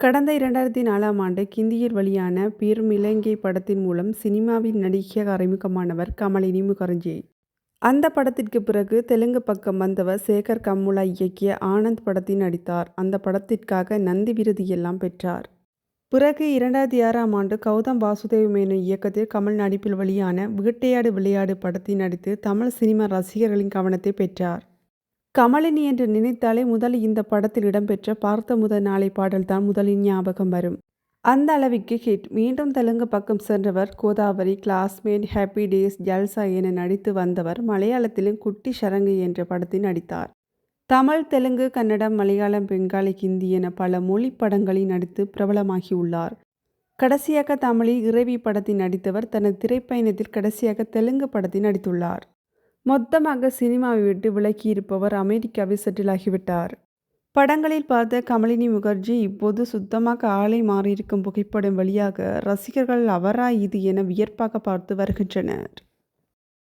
கடந்த 2004ஆம் ஆண்டு ஹிந்தியில் வெளியான "பேருமிழங்கே" படத்தின் மூலம் சினிமாவில் நடிகையாக அறிமுகமானவர் கமலினி முகர்ஜி. அந்த படத்திற்கு பிறகு தெலுங்கு பக்கம் வந்தவர் சேகர் கம்முலா இயக்கிய "ஆனந்த்" படத்தில் நடித்தார். அந்த படத்திற்காக நந்தி விருது எல்லாம் பெற்றார். பிறகு 2006ஆம் ஆண்டு கௌதம் வாசுதேவ் மேனன் இயக்கத்தில் கமல் நடிப்பில் வெளியான "வேட்டையாடு விளையாடு" படத்தில் நடித்து தமிழ் சினிமா ரசிகர்களின் கவனத்தை பெற்றார். கமலினி என்று நினைத்தாலே முதலில் இந்த படத்தில் இடம்பெற்ற "பார்த்த முதல் நாளை" பாடல்தான் முதலில் ஞாபகம் வரும். அந்த அளவிற்கு ஹிட். மீண்டும் தெலுங்கு பக்கம் சென்றவர் கோதாவரி, கிளாஸ்மேட், ஹாப்பி டேஸ், ஜல்சா என நடித்து வந்தவர் மலையாளத்திலும் குட்டி சரங்கு என்ற படத்தில் நடித்தார். தமிழ், தெலுங்கு, கன்னடம், மலையாளம், பெங்காலி, ஹிந்தி என பல மொழி படங்களில் நடித்து பிரபலமாகியுள்ளார். கடைசியாக தமிழில் "இறைவி" படத்தில் நடித்தவர் தனது திரைப்பயணத்தில் கடைசியாக தெலுங்கு படத்தில் நடித்துள்ளார். மொத்தமாக சினிமாவை விட்டு விலகியிருப்பவர் அமெரிக்காவில் செட்டில் ஆகிவிட்டார். படங்களில் பார்த்த கமலினி முகர்ஜி இப்போது சுத்தமாக ஆளே மாறியிருக்கும் புகைப்படம் வெளியாக ரசிகர்கள் அவரா இது என வியப்பாக பார்த்து வருகின்றனர்.